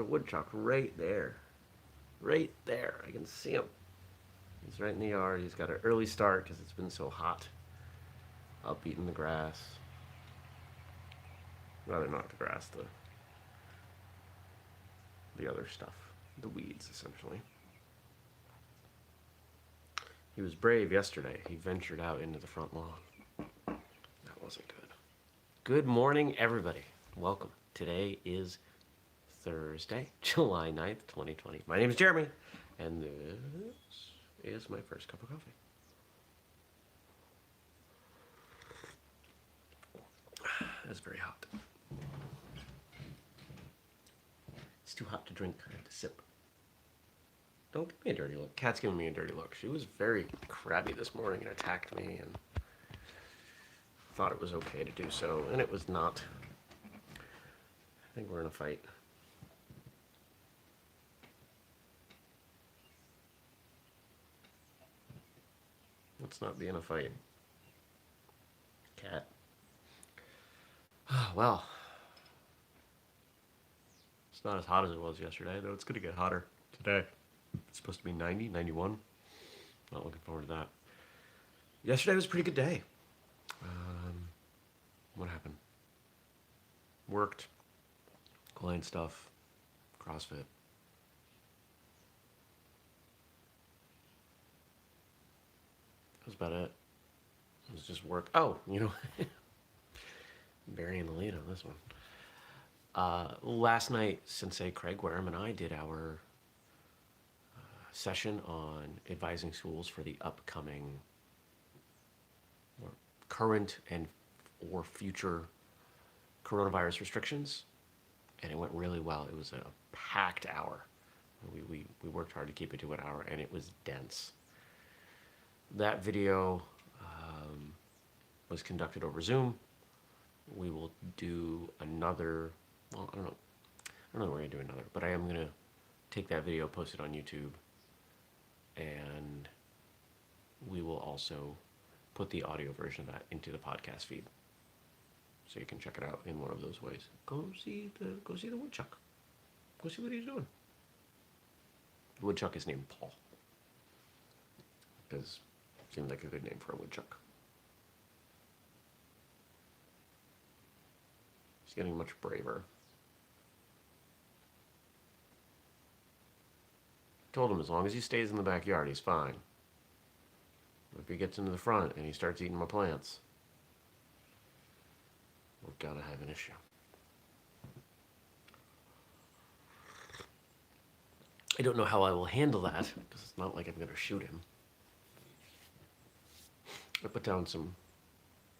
woodchuck right there. Right there. I can see him. He's right in the yard. He's got an early start because it's been so hot. Up eating the grass. Rather not the grass, the other stuff. The weeds, essentially. He was brave yesterday. He ventured out into the front lawn. That wasn't good. Good morning, everybody. Welcome. Today is Thursday, July 9th, 2020. My name is Jeremy, and this is my first cup of coffee. It's very hot. It's too hot to drink. I have to sip. Don't give me a dirty look. Cat's giving me a dirty look. She was very crabby this morning and attacked me and thought it was okay to do so, and it was not. I think we're in a fight. Let's not be in a fight. Cat. Well, it's not as hot as it was yesterday, though it's going to get hotter today. It's supposed to be 90, 91. Not looking forward to that. Yesterday was a pretty good day. What happened? Worked. Client stuff. CrossFit. That was about it. It was just work. Oh, you know, burying the lead on this one. Last night, Sensei Craig Wareham and I did our session on advising schools for the upcoming or current and or future coronavirus restrictions, and it went really well. It was a packed hour. We worked hard to keep it to an hour, and it was dense. That video was conducted over Zoom. We will do another, well, I don't know when we're going to do another, but I am going to take that video, post it on YouTube, and we will also put the audio version of that into the podcast feed, so you can check it out in one of those ways. Go see the woodchuck. Go see what he's doing. The woodchuck is named Paul, because it seemed like a good name for a woodchuck. He's getting much braver. Told him as long as he stays in the backyard, he's fine. If he gets into the front and he starts eating my plants, we're gonna have an issue. I don't know how I will handle that, because it's not like I'm gonna shoot him. I put down some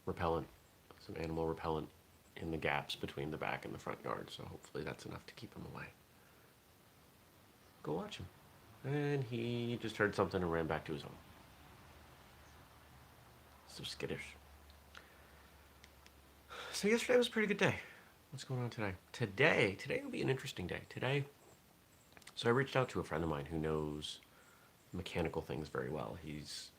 repellent, some animal repellent in the gaps between the back and the front yard, so hopefully that's enough to keep him away. Go watch him. And he just heard something and ran back to his home. So skittish. So yesterday was a pretty good day. What's going on today? Today will be an interesting day. So I reached out to a friend of mine who knows mechanical things very well. He's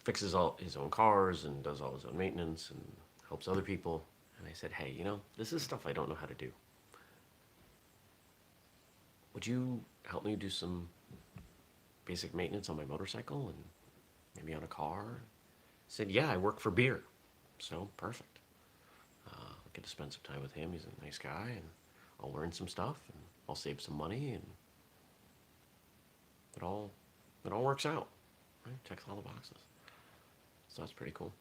fixes all his own cars and does all his own maintenance and helps other people. And I said, hey, this is stuff I don't know how to do. Would you help me do some basic maintenance on my motorcycle and maybe on a car? He said, yeah, I work for beer. So, perfect. I'll get to spend some time with him. He's a nice guy, and I'll learn some stuff, and I'll save some money, and it all works out. Right? Checks all the boxes. So that's pretty cool.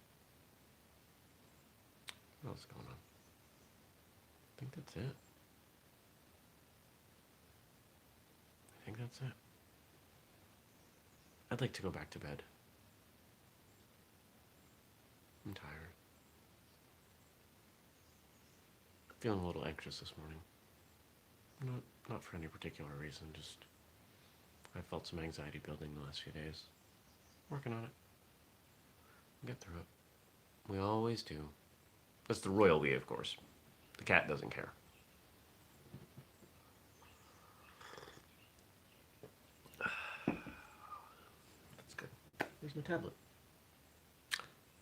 What else is going on? I think that's it. I'd like to go back to bed. I'm tired. Feeling a little anxious this morning. Not for any particular reason, just I felt some anxiety building the last few days. Working on it. Get through it. We always do. That's the royal we, of course. The cat doesn't care. That's good. Here's my tablet.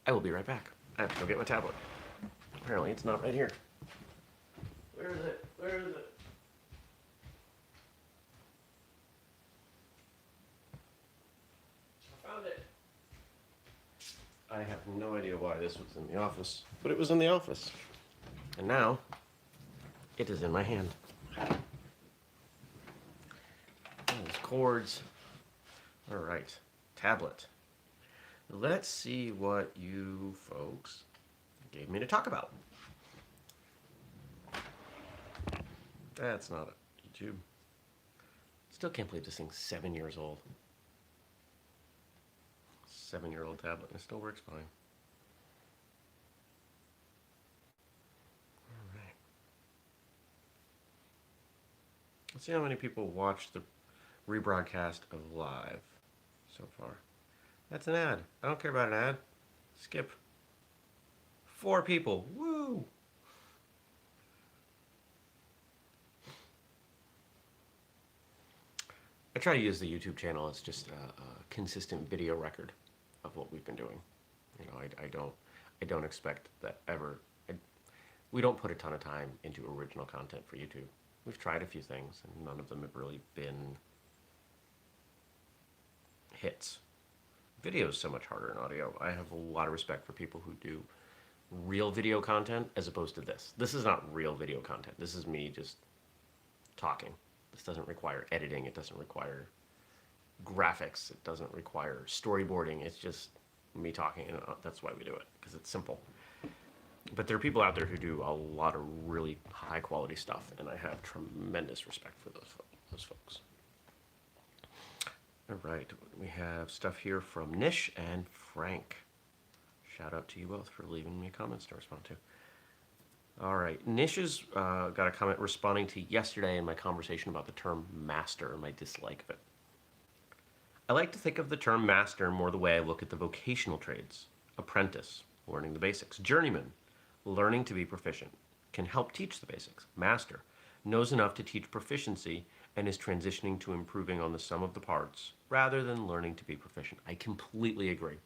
I will be right back. I have to go get my tablet. Apparently it's not right here. Where is it? Where is it? I found it. I have no idea why this was in the office, but it was in the office. And now, it is in my hand. Those cords. All right, tablet. Let's see what you folks gave me to talk about. That's not a YouTube. Still can't believe this thing's 7 years old. 7-year-old tablet, and it still works fine. All right. Let's see how many people watched the rebroadcast of Live so far. That's an ad. I don't care about an ad. Skip. 4 people. Woo! I try to use the YouTube channel as just a consistent video record of what we've been doing. You know, I don't expect that ever. We don't put a ton of time into original content for YouTube. We've tried a few things, and none of them have really been hits. Video is so much harder than audio. I have a lot of respect for people who do real video content as opposed to this. This is not real video content. This is me just talking. This doesn't require editing. It doesn't require graphics. It doesn't require storyboarding. It's just me talking, and that's why we do it, because it's simple. But there are people out there who do a lot of really high quality stuff, and I have tremendous respect for those folks. All right, we have stuff here from Nish and Frank. Shout out to you both for leaving me comments to respond to. All right, Nish has got a comment responding to yesterday in my conversation about the term master and my dislike of it. I like to think of the term master more the way I look at the vocational trades. Apprentice, learning the basics. Journeyman, learning to be proficient, can help teach the basics. Master, knows enough to teach proficiency and is transitioning to improving on the sum of the parts rather than learning to be proficient. I completely agree.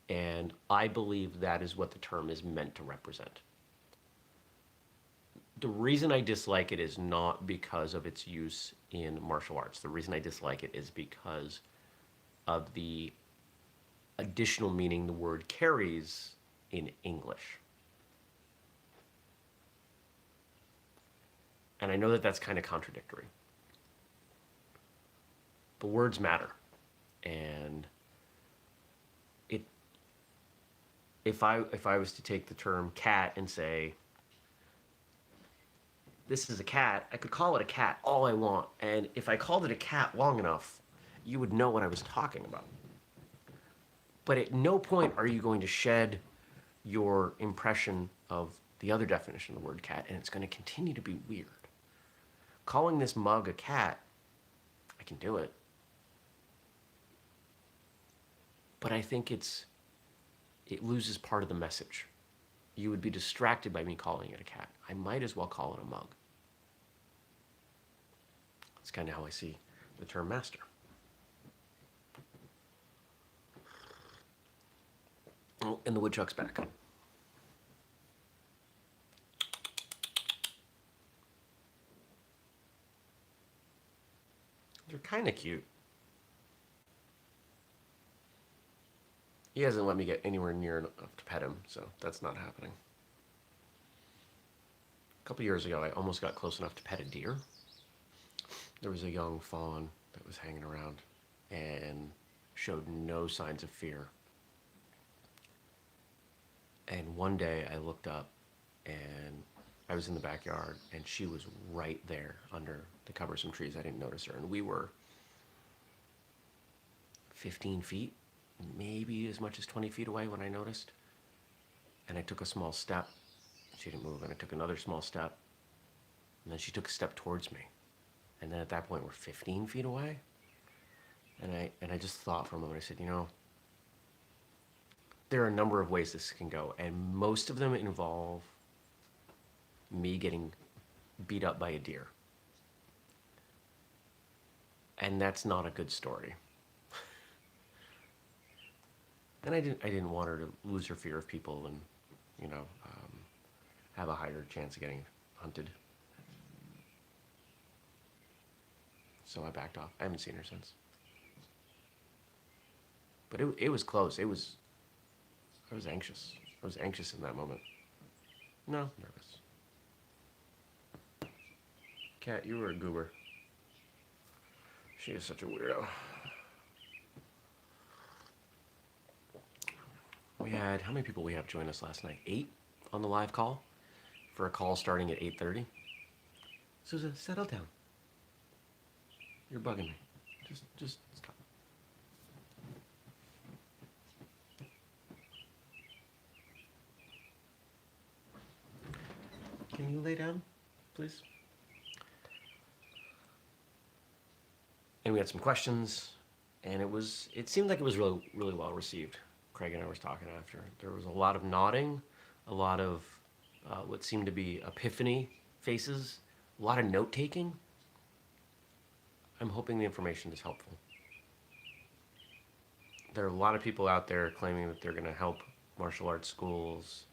And I believe that is what the term is meant to represent. The reason I dislike it is not because of its use in martial arts. The reason I dislike it is because of the additional meaning the word carries in English. And I know that that's kind of contradictory. But words matter. And if I was to take the term cat and say, this is a cat, I could call it a cat all I want. And if I called it a cat long enough, you would know what I was talking about. But at no point are you going to shed your impression of the other definition of the word cat, and it's going to continue to be weird. Calling this mug a cat, I can do it. But I think it loses part of the message. You would be distracted by me calling it a cat. I might as well call it a mug. That's kind of how I see the term master. Oh, and the woodchuck's back. They're kind of cute. He hasn't let me get anywhere near enough to pet him, so that's not happening. A couple years ago, I almost got close enough to pet a deer. There was a young fawn that was hanging around and showed no signs of fear. And one day I looked up and I was in the backyard and she was right there under the cover of some trees. I didn't notice her. And we were 15 feet, maybe as much as 20 feet away when I noticed. And I took a small step. She didn't move. And I took another small step. And then she took a step towards me. And then at that point, we're 15 feet away. And I just thought for a moment, I said, you know, there are a number of ways this can go. And most of them involve me getting beat up by a deer. And that's not a good story. And I didn't want her to lose her fear of people and, you know, have a higher chance of getting hunted. so I backed off. I haven't seen her since. But it was close. I was anxious. I was anxious in that moment. No, nervous. Kat, you were a goober. She is such a weirdo. We had, how many people we have join us last night? 8 on the live call for a call starting at 8:30. Sousa, settle down. You're bugging me. Just stop. Can you lay down, please? And we had some questions, and it seemed like it was really, really well received. Craig and I was talking after. There was a lot of nodding, a lot of what seemed to be epiphany faces, a lot of note taking. I'm hoping the information is helpful. There are a lot of people out there claiming that they're going to help martial arts schools,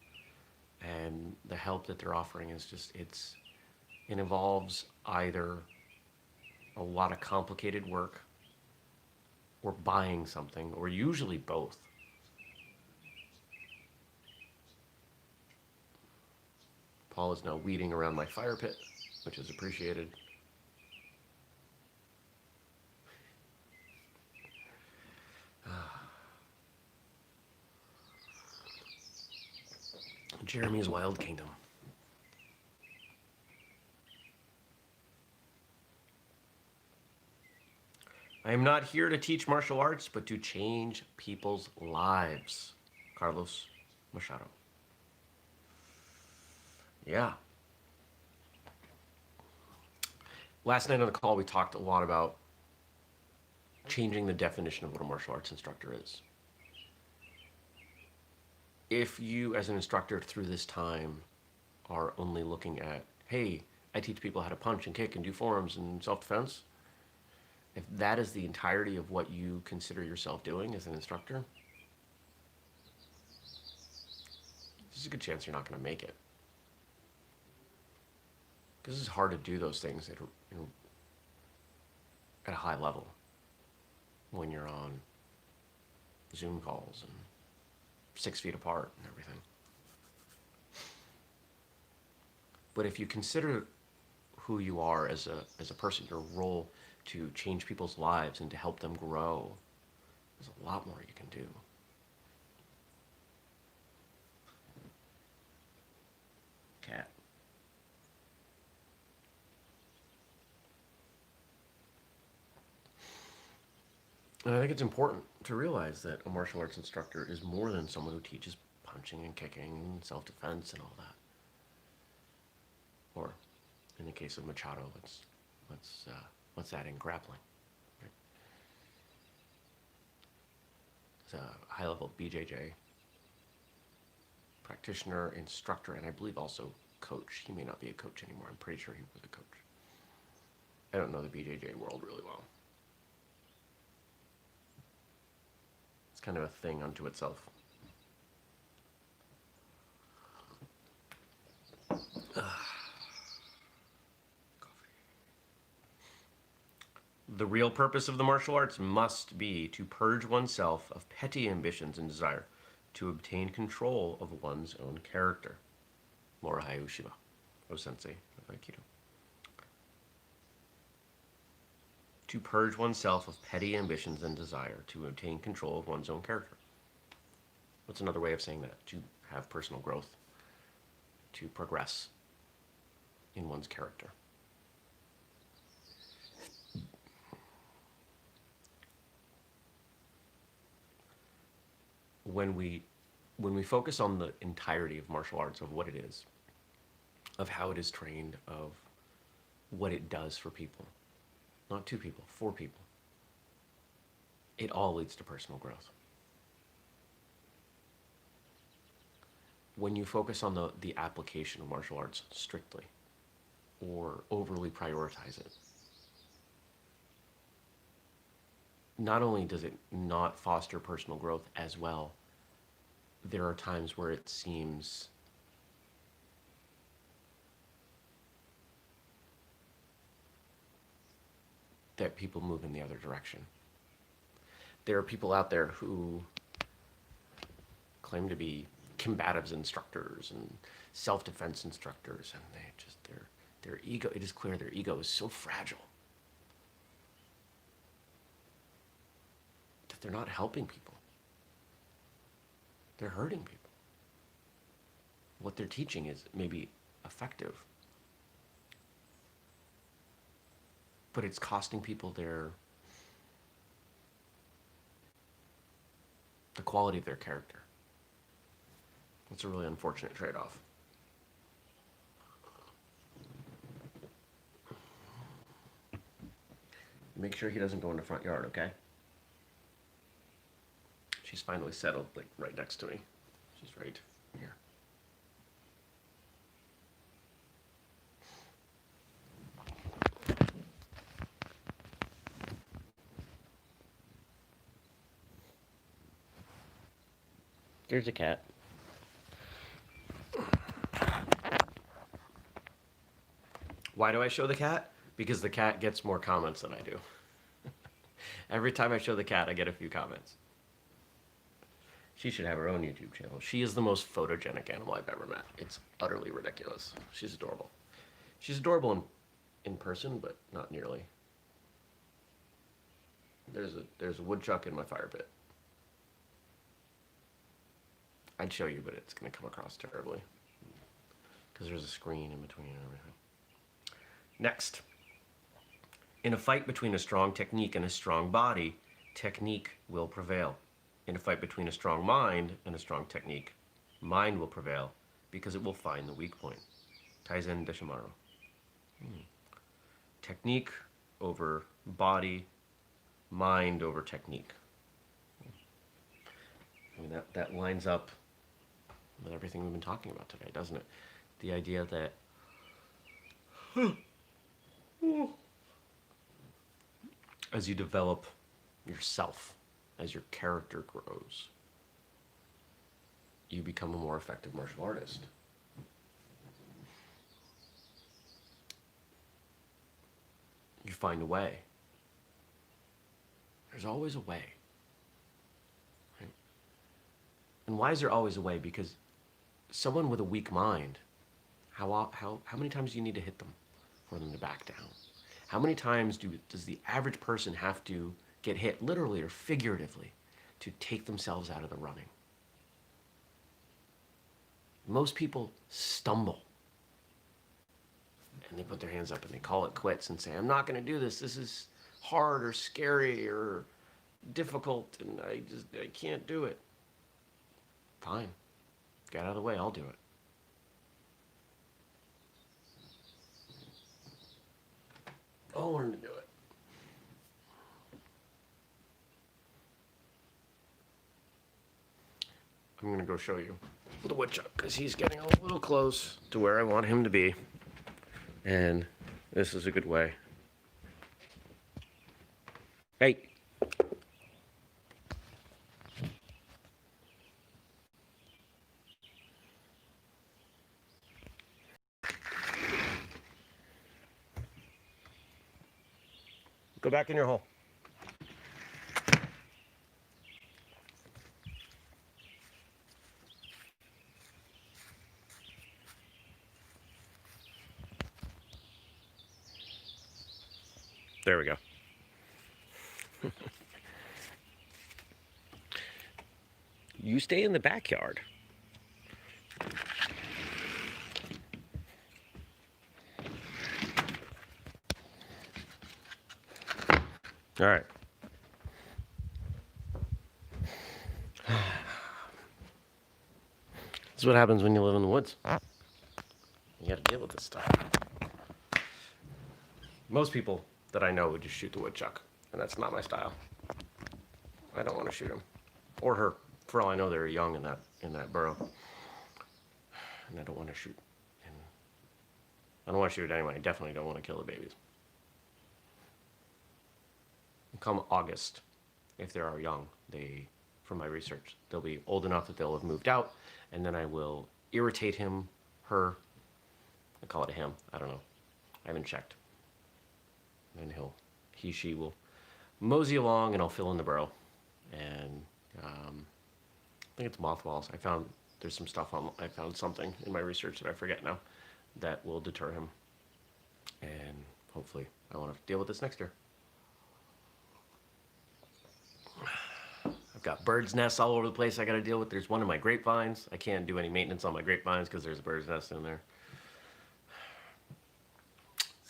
and the help that they're offering is just, it involves either a lot of complicated work or buying something, or usually both. Paul is now weeding around my fire pit, which is appreciated. Jeremy's Wild Kingdom. I am not here to teach martial arts, but to change people's lives. Carlos Machado. Yeah. Last night on the call, we talked a lot about changing the definition of what a martial arts instructor is. If you, as an instructor through this time, are only looking at, hey, I teach people how to punch and kick and do forearms and self-defense, if that is the entirety of what you consider yourself doing as an instructor, there's a good chance you're not going to make it. Because it's hard to do those things at a high level when you're on Zoom calls and 6 feet apart and everything. But if you consider who you are as a person, your role to change people's lives and to help them grow, there's a lot more you can do. Cat. And I think it's important to realize that a martial arts instructor is more than someone who teaches punching and kicking and self-defense and all that. Or, in the case of Machado, let's add in grappling. Right? He's a high-level BJJ practitioner, instructor, and I believe also coach. He may not be a coach anymore. I'm pretty sure he was a coach. I don't know the BJJ world really well. It's kind of a thing unto itself. The real purpose of the martial arts must be to purge oneself of petty ambitions and desire, to obtain control of one's own character. Morihei Ueshiba, O-sensei of Aikido. To purge oneself of petty ambitions and desire, to obtain control of one's own character. What's another way of saying that? To have personal growth, to progress in one's character. When we focus on the entirety of martial arts, of what it is, of how it is trained, of what it does for people, not 2 people, 4 people, it all leads to personal growth. When you focus on the application of martial arts strictly, or overly prioritize it, not only does it not foster personal growth as well, there are times where it seems that people move in the other direction. There are people out there who claim to be combatives instructors and self-defense instructors, and they just their ego, it is clear their ego is so fragile that they're not helping people. They're hurting people. What they're teaching is maybe effective, but it's costing people the quality of their character. It's a really unfortunate trade-off. Make sure he doesn't go in the front yard, okay? She's finally settled, like, right next to me. She's right here. There's a cat. Why do I show the cat? Because the cat gets more comments than I do. Every time I show the cat, I get a few comments. She should have her own YouTube channel. She is the most photogenic animal I've ever met. It's utterly ridiculous. She's adorable. She's adorable in person, but not nearly. There's a woodchuck in my fire pit. I'd show you, but it's going to come across terribly because there's a screen in between and everything. Next. In a fight between a strong technique and a strong body, technique will prevail. In a fight between a strong mind and a strong technique, mind will prevail because it will find the weak point. Taisen Deshimaru. Technique over body, mind over technique. I mean, that lines up with everything we've been talking about today, doesn't it? The idea that as you develop yourself, as your character grows, you become a more effective martial artist. You find a way. There's always a way. Right? And why is there always a way? Because someone with a weak mind, how many times do you need to hit them for them to back down? How many times does the average person have to get hit, literally or figuratively, to take themselves out of the running? Most people stumble. And they put their hands up and they call it quits and say, I'm not going to do this. This is hard or scary or difficult and I can't do it. Fine. Get out of the way. I'll do it. I'll learn to do it. I'm going to go show you the woodchuck because he's getting a little close to where I want him to be. And this is a good way. Hey. Go back in your hole. There we go. You stay in the backyard. All right. This is what happens when you live in the woods. You got to deal with this stuff. Most people that I know would just shoot the woodchuck, and that's not my style. I don't want to shoot him or her. For all I know, they're young in that burrow, and I don't want to shoot. And I don't want to shoot it anyway. I definitely don't want to kill the babies. Come August, if they are young, from my research, they'll be old enough that they'll have moved out, and then I will irritate him, her. I call it a him. I don't know. I haven't checked. And he'll she will mosey along, and I'll fill in the burrow. And I think it's mothballs. There's some stuff I found something in my research that I forget now that will deter him. And hopefully I won't have to deal with this next year. I've got birds' nests all over the place I got to deal with. There's one in my grapevines. I can't do any maintenance on my grapevines because there's a bird's nest in there.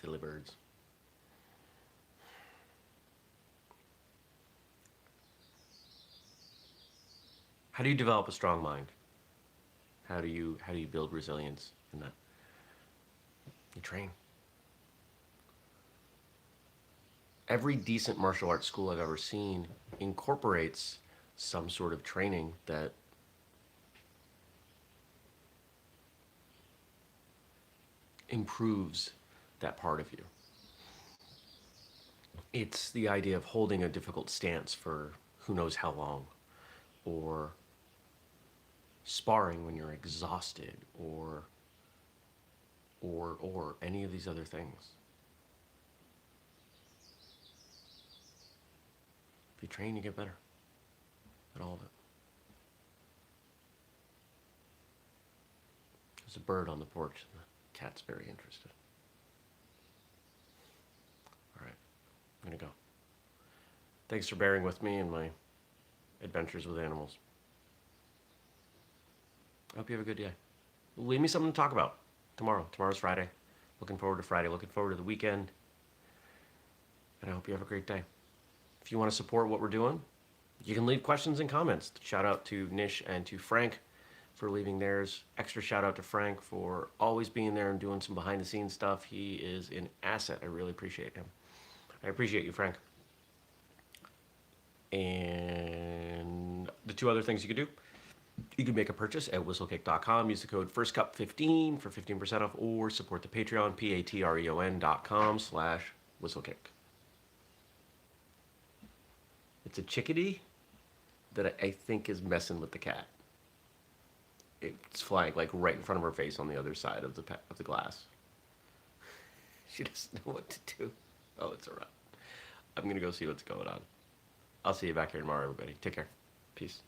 Silly birds. How do you develop a strong mind? How do you build resilience in that? You train. Every decent martial arts school I've ever seen incorporates some sort of training that improves that part of you. It's the idea of holding a difficult stance for who knows how long, or sparring when you're exhausted, or any of these other things. If you train, you get better at all of it. There's a bird on the porch, and the cat's very interested. All right, I'm gonna go. Thanks for bearing with me in my adventures with animals. I hope you have a good day. Leave me something to talk about tomorrow. Tomorrow's Friday. Looking forward to Friday. Looking forward to the weekend. And I hope you have a great day. If you want to support what we're doing, you can leave questions and comments. Shout out to Nish and to Frank for leaving theirs. Extra shout out to Frank for always being there and doing some behind the scenes stuff. He is an asset. I really appreciate him. I appreciate you, Frank. And the two other things you can do: you can make a purchase at whistlekick.com. Use the code FIRSTCUP15 for 15% off, or support the Patreon, patreon.com/whistlekick. It's a chickadee that I think is messing with the cat. It's flying like right in front of her face on the other side of the glass. She doesn't know what to do. Oh, it's alright. I'm gonna go see what's going on. I'll see you back here tomorrow, everybody. Take care. Peace.